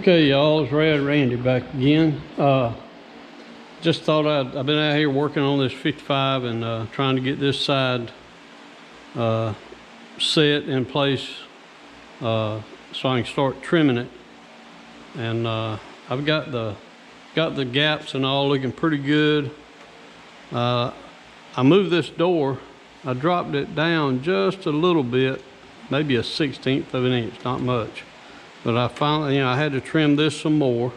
Okay, y'all, it's Randy back again. Just thought I've been out here working on this 55 and trying to get this side set in place so I can start trimming it. And I've got the gaps and all looking pretty good. I moved this door. I dropped it down just a little bit, maybe a 1/16 of an inch, not much. But I finally, I had to trim this some more,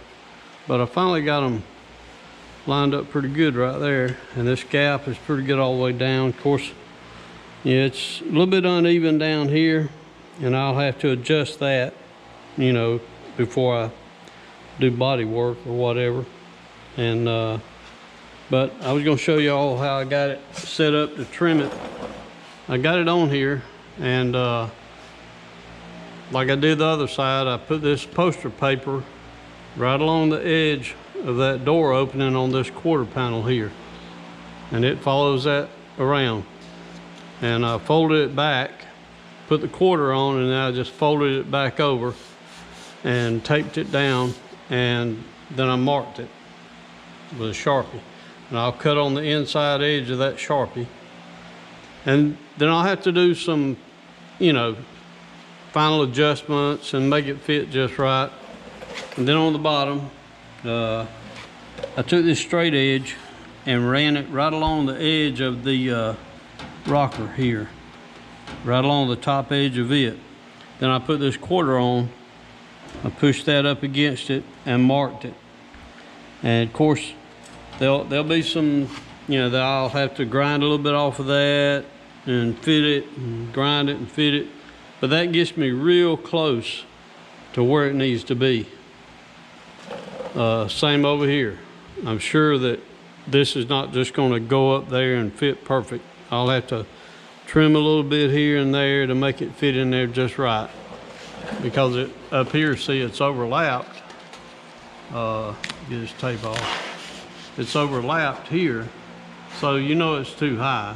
but I finally got them lined up pretty good right there. And this gap is pretty good all the way down. Of course, it's a little bit uneven down here, and I'll have to adjust that, before I do body work or whatever. And but I was gonna show y'all how I got it set up to trim it. I got it on here, and like I did the other side, I put this poster paper right along the edge of that door opening on this quarter panel here, and it follows that around. And I folded it back, put the quarter on, and then I just folded it back over and taped it down, and then I marked it with a Sharpie. And I'll cut on the inside edge of that Sharpie, and then I'll have to do some final adjustments and make it fit just right. And then on the bottom, I took this straight edge and ran it right along the edge of the rocker here, right along the top edge of it. Then I put this quarter on, I pushed that up against it and marked it. And of course, there'll be some, that I'll have to grind a little bit off of that and fit it and grind it and fit it. But that gets me real close to where it needs to be. Same over here. I'm sure that this is not just going to go up there and fit perfect. I'll have to trim a little bit here and there to make it fit in there just right. Because it up here, see, it's overlapped. Get this tape off. It's overlapped here, so it's too high.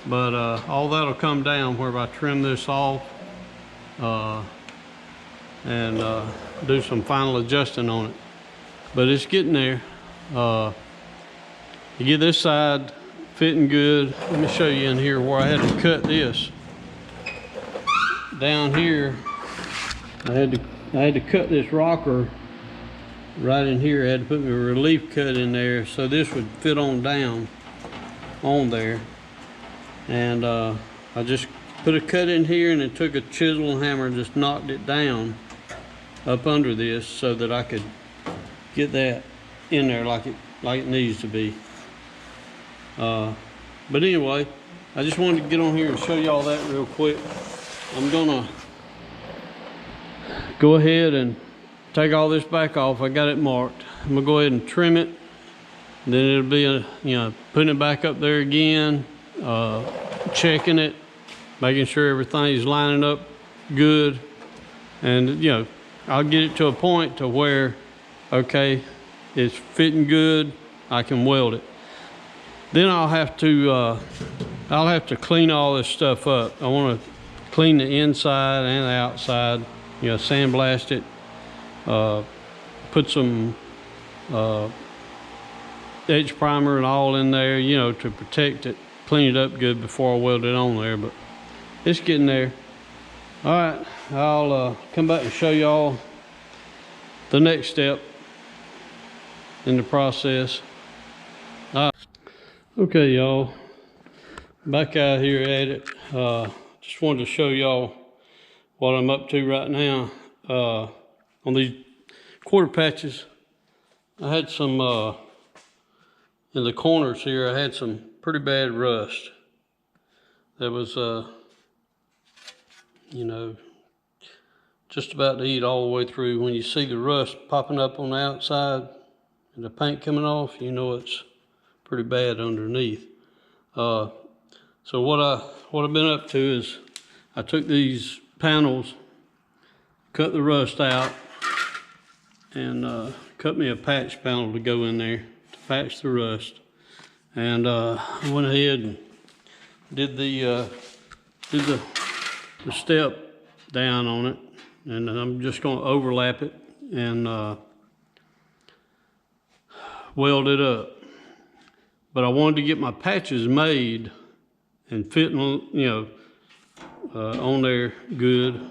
But all that'll come down where I trim this off and do some final adjusting on it. But it's getting there. You get this side fitting good. Let me show you in here where I had to cut this. Down here, I had to cut this rocker right in here. I had to put my relief cut in there so this would fit on down on there. And I just put a cut in here, and it took a chisel and hammer and just knocked it down up under this so that I could get that in there like it needs to be. But anyway, I just wanted to get on here and show y'all that real quick. I'm gonna go ahead and take all this back off. I got it marked. I'm gonna go ahead and trim it. And then it'll be putting it back up there again. Checking it, making sure everything's lining up good, and I'll get it to a point to where okay, it's fitting good, I can weld it. Then I'll have to clean all this stuff up. I want to clean the inside and the outside, sandblast it, put some edge primer and all in there, to protect it. Clean it up good before I weld it on there, but it's getting there. All right, I'll come back and show y'all the next step in the process. All right. Okay, y'all, back out here at it. Just wanted to show y'all what I'm up to right now. On these quarter patches, I had some in the corners here. I had some pretty bad rust that was just about to eat all the way through. When you see the rust popping up on the outside and the paint coming off, it's pretty bad underneath. So what I've been up to is I took these panels, cut the rust out, and cut me a patch panel to go in there to patch the rust. And I went ahead and did the step down on it, and I'm just going to overlap it and weld it up. But I wanted to get my patches made and fitting, you know, on there good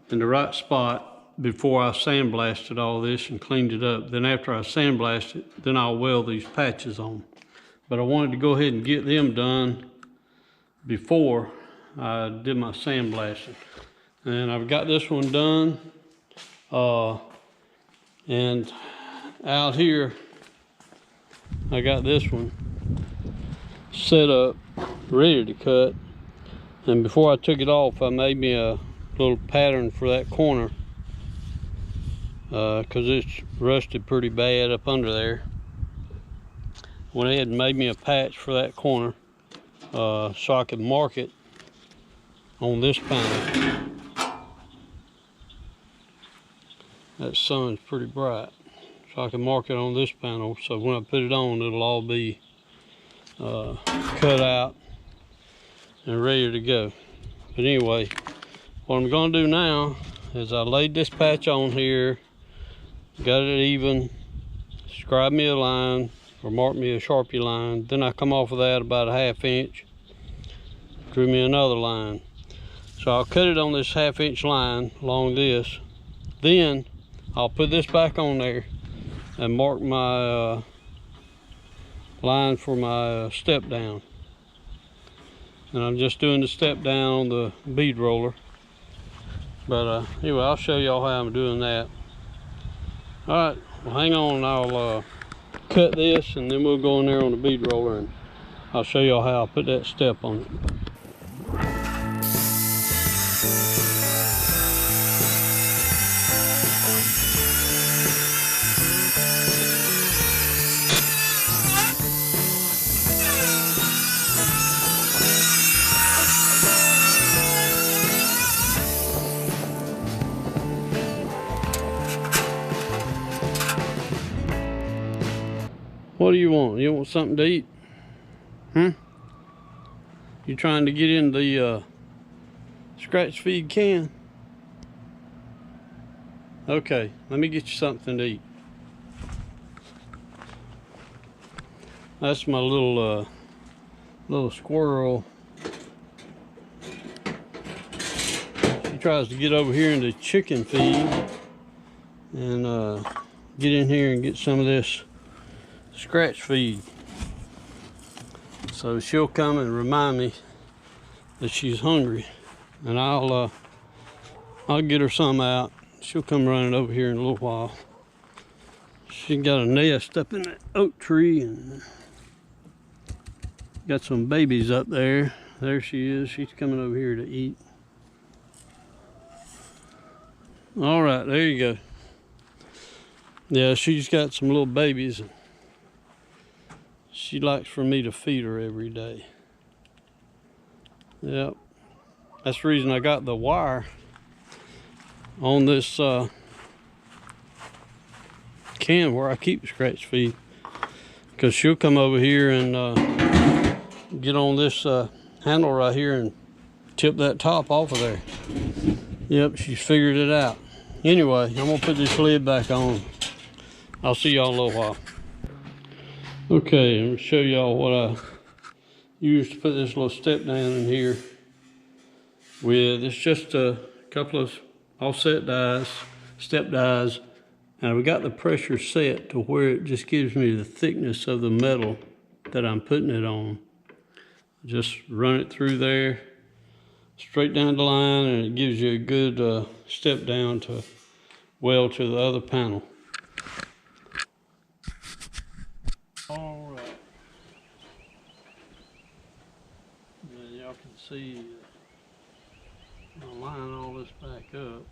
in the right spot before I sandblasted all this and cleaned it up. Then after I sandblast it, then I'll weld these patches on. But I wanted to go ahead and get them done before I did my sandblasting. And I've got this one done. And out here, I got this one set up, ready to cut. And before I took it off, I made me a little pattern for that corner, because it's rusted pretty bad up under there. Went ahead and made me a patch for that corner, so I could mark it on this panel. That sun's pretty bright, so I can mark it on this panel, so when I put it on, it'll all be cut out and ready to go. But anyway, what I'm gonna do now is I laid this patch on here, got it even, scribed me a line or marked me a Sharpie line. Then I come off of that about a 1/2 inch, drew me another line. So I'll cut it on this 1/2 inch line along this. Then I'll put this back on there and mark my line for my step down. And I'm just doing the step down on the bead roller. But anyway, I'll show y'all how I'm doing that. All right, well, hang on, I'll cut this and then we'll go in there on the bead roller and I'll show y'all how I put that step on it. What do you want? You want something to eat? You trying to get in the scratch feed can? Okay, let me get you something to eat. That's my little squirrel. She tries to get over here into chicken feed and get in here and get some of this scratch feed. So she'll come and remind me that she's hungry, and I'll get her some out. She'll come running over here in a little while. She got a nest up in that oak tree and got some babies up there. There she is. She's coming over here to eat. All right, there you go. Yeah, she's got some little babies. She likes for me to feed her every day. Yep. That's the reason I got the wire on this can where I keep the scratch feed. Because she'll come over here and get on this handle right here and tip that top off of there. Yep, she's figured it out. Anyway, I'm gonna put this lid back on. I'll see y'all in a little while. Okay, I'm gonna show y'all what I used to put this little step down in here with. It's just a couple of offset dies, step dies, and we got the pressure set to where it just gives me the thickness of the metal that I'm putting it on. Just run it through there, straight down the line, and it gives you a good step down to weld to the other panel. All right. Now y'all can see I'll line all this back up,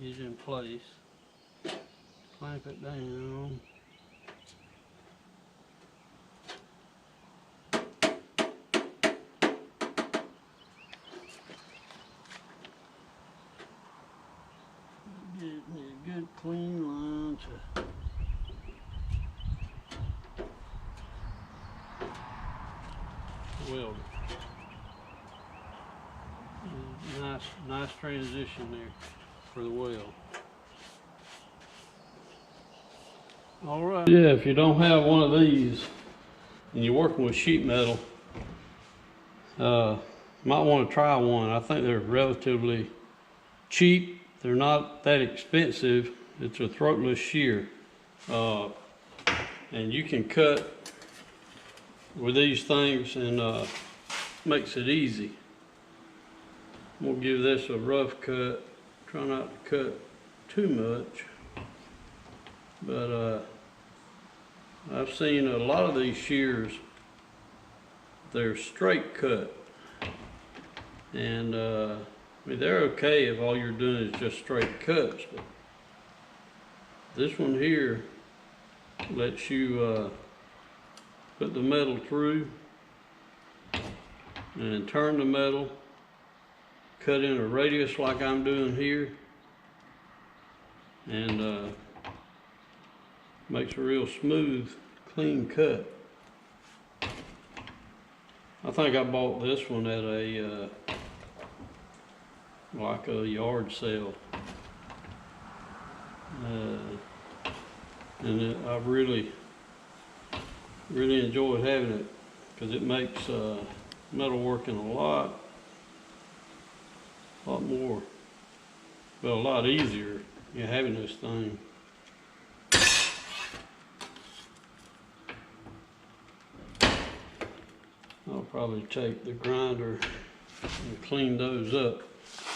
get it in place, clamp it down. Get a good clean line to weld it. Nice transition there for the weld. All right. Yeah, if you don't have one of these and you're working with sheet metal, might want to try one. I think they're relatively cheap. They're not that expensive. It's a throatless shear. And you can cut with these things, and makes it easy. I'm gonna give this a rough cut. Try not to cut too much. But I've seen a lot of these shears, they're straight cut. And I mean, they're okay if all you're doing is just straight cuts. But this one here lets you put the metal through and turn the metal, cut in a radius like I'm doing here, and makes a real smooth, clean cut. I think I bought this one at a like a yard sale, and I really enjoyed having it because it makes metal working a lot more, well, a lot easier, having this thing. I'll probably take the grinder and clean those up.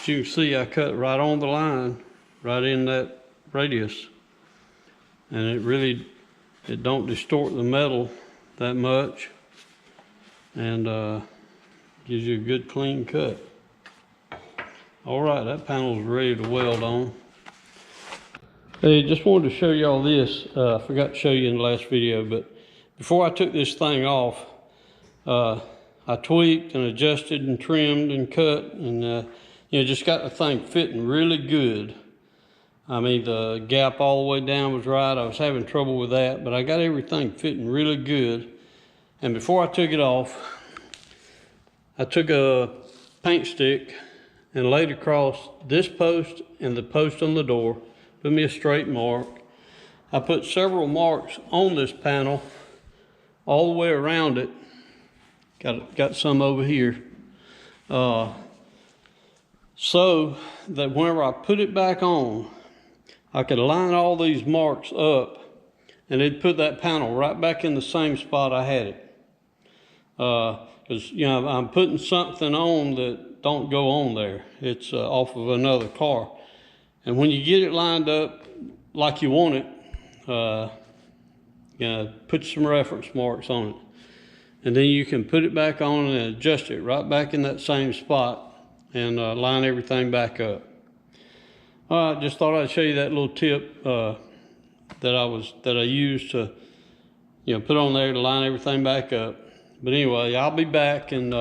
As you can see, I cut right on the line, right in that radius, and it don't distort the metal that much, and gives you a good clean cut. All right, that panel's ready to weld on. Hey, just wanted to show y'all this. I forgot to show you in the last video, but before I took this thing off, I tweaked and adjusted and trimmed and cut, and just got the thing fitting really good. I mean, the gap all the way down was right. I was having trouble with that, but I got everything fitting really good. And before I took it off, I took a paint stick and laid across this post and the post on the door. Put me a straight mark. I put several marks on this panel all the way around it. Got some over here. So that whenever I put it back on, I could line all these marks up, and it'd put that panel right back in the same spot I had it. Because I'm putting something on that don't go on there. It's off of another car, and when you get it lined up like you want it, put some reference marks on it, and then you can put it back on and adjust it right back in that same spot, and line everything back up. All right, just thought I'd show you that little tip that I used to put on there to line everything back up. But anyway, I'll be back, and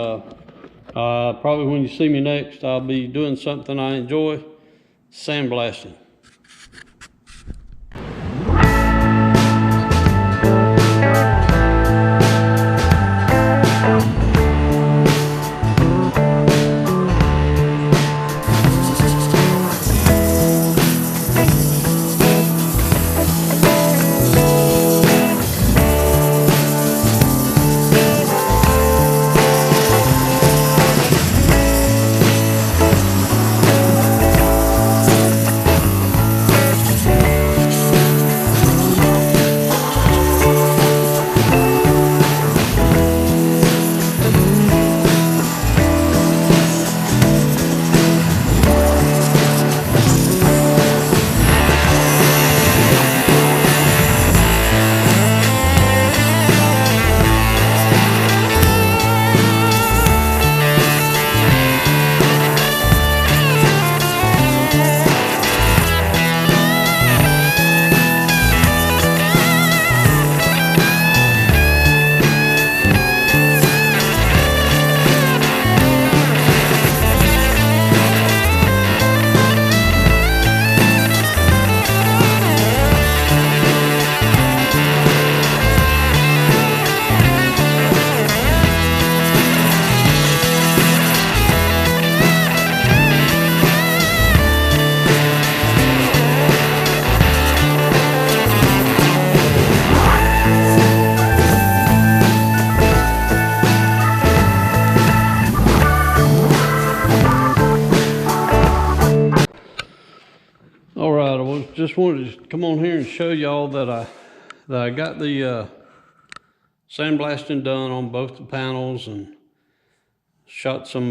probably when you see me next, I'll be doing something I enjoy, sandblasting. just wanted to come on here and show y'all that I got the sandblasting done on both the panels and shot some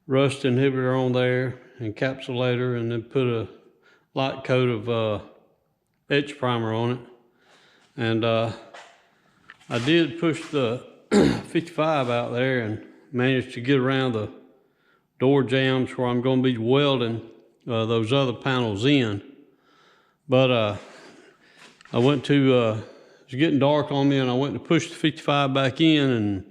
rust inhibitor on there, encapsulator, and then put a light coat of etch primer on it. And I did push the 55 out there and managed to get around the door jambs where I'm going to be welding those other panels in. But I went to, it was getting dark on me, and I went to push the 55 back in, and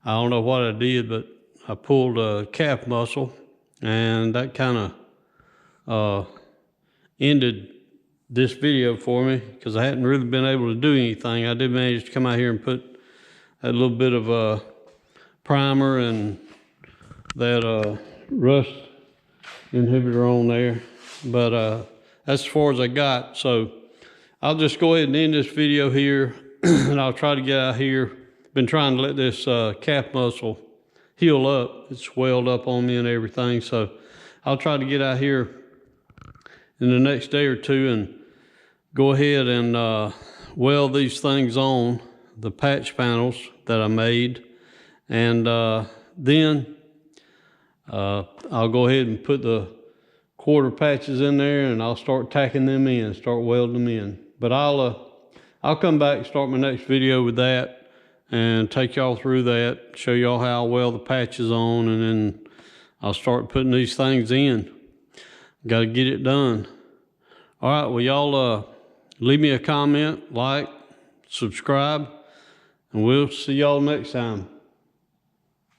I don't know what I did, but I pulled a calf muscle, and that kind of ended this video for me because I hadn't really been able to do anything. I did manage to come out here and put a little bit of primer and that rust inhibitor on there, but that's as far as I got. So I'll just go ahead and end this video here and I'll try to get out here. Been trying to let this calf muscle heal up. It's swelled up on me and everything, so I'll try to get out here in the next day or two and go ahead and weld these things on, the patch panels that I made, and then I'll go ahead and put the quarter patches in there, and I'll start tacking them in, start welding them in. But I'll come back and start my next video with that and take y'all through that, show y'all how I weld the patches on, and then I'll start putting these things in. Got to get it done. All right, well, y'all leave me a comment, like, subscribe, and we'll see y'all next time.